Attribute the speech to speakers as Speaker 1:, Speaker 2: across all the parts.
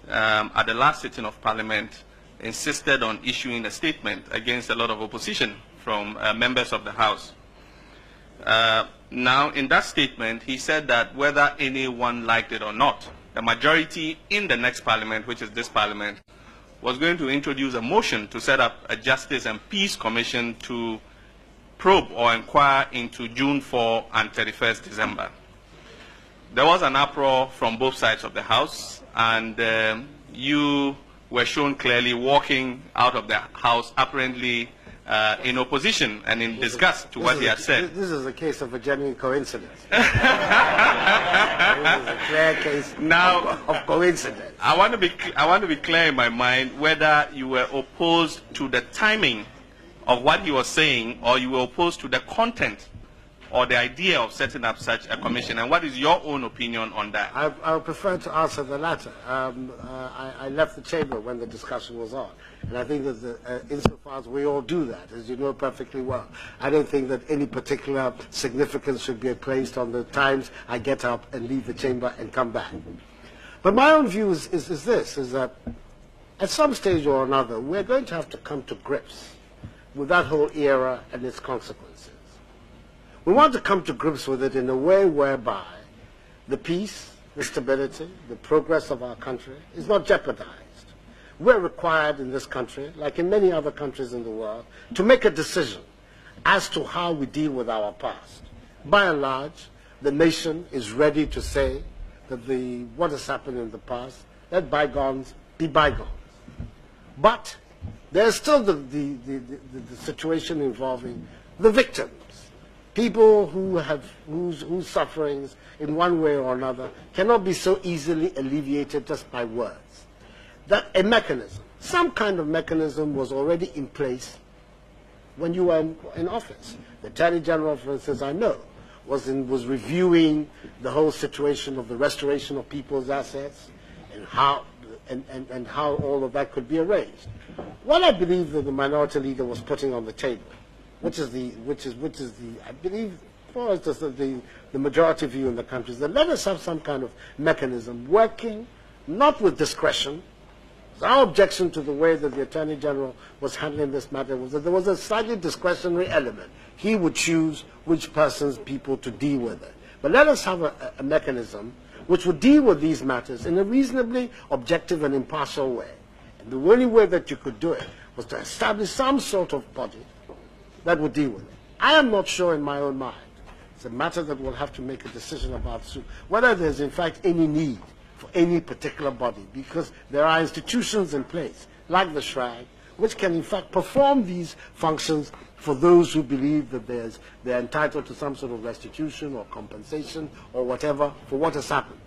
Speaker 1: at the last sitting of Parliament, insisted on issuing a statement against a lot of opposition from members of the House. Now, in that statement, he said that whether anyone liked it or not, the majority in the next Parliament, which is this Parliament, was going to introduce a motion to set up a Justice and Peace Commission to probe or inquire into June 4 and 31st December. There was an uproar from both sides of the House, and you were shown clearly walking out of the House, apparently in opposition and in disgust to what he had said.
Speaker 2: This is a case of a genuine coincidence. This is a clear case of coincidence.
Speaker 1: I want to be clear in my mind whether you were opposed to the timing of what he was saying, or you were opposed to the content or the idea of setting up such a commission, and what is your own opinion on that?
Speaker 2: I would prefer to answer the latter. I left the chamber when the discussion was on, and I think that insofar as we all do that, as you know perfectly well, I don't think that any particular significance should be placed on the times I get up and leave the chamber and come back. But my own view is that at some stage or another, we're going to have to come to grips with that whole era and its consequences. We want to come to grips with it in a way whereby the peace, the stability, the progress of our country is not jeopardized. We're required in this country, like in many other countries in the world, to make a decision as to how we deal with our past. By and large, the nation is ready to say that what has happened in the past, let bygones be bygones. But there's still the situation involving the victims, people whose sufferings in one way or another cannot be so easily alleviated just by words. That a mechanism, some kind of mechanism, was already in place when you were in office. The Attorney General, for instance, I know, was reviewing the whole situation of the restoration of people's assets and how all of that could be arranged. What I believe that the minority leader was putting on the table, which is I believe, for us, the majority view in the country, is that let us have some kind of mechanism working not with discretion. Our objection to the way that the Attorney General was handling this matter was that there was a slightly discretionary element. He would choose which people to deal with it. But let us have a mechanism which would deal with these matters in a reasonably objective and impartial way. And the only way that you could do it was to establish some sort of body that would deal with it. I am not sure in my own mind. It's a matter that we'll have to make a decision about soon, whether there's in fact any need for any particular body, because there are institutions in place, like the Shrine, which can in fact perform these functions for those who believe that they're entitled to some sort of restitution or compensation or whatever for what has happened.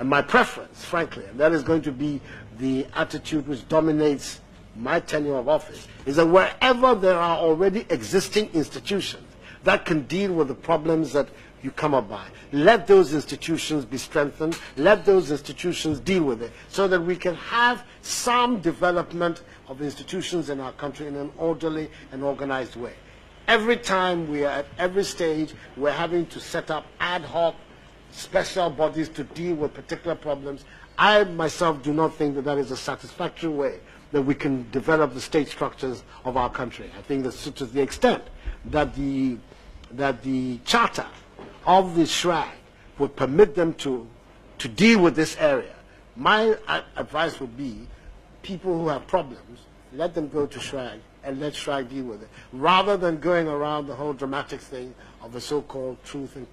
Speaker 2: And my preference, frankly, and that is going to be the attitude which dominates my tenure of office, is that wherever there are already existing institutions that can deal with the problems that you come up by, let those institutions be strengthened, let those institutions deal with it, so that we can have some development of institutions in our country in an orderly and organized way. Every time we are at every stage, we're having to set up ad hoc special bodies to deal with particular problems. I myself do not think that that is a satisfactory way that we can develop the state structures of our country. I think that to the extent that the charter of the Shrine would permit them to deal with this area, my advice would be people who have problems, let them go to Shrine and let Shrine deal with it, rather than going around the whole dramatic thing of the so-called truth and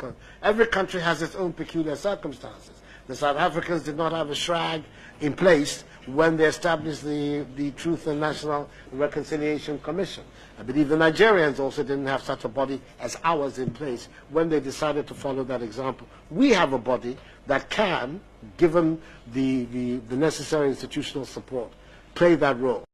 Speaker 2: every country has its own peculiar circumstances. The South Africans did not have a Shrine in place when they established the Truth and National Reconciliation Commission. I believe the Nigerians also didn't have such a body as ours in place when they decided to follow that example. We have a body that can, given the necessary institutional support, play that role.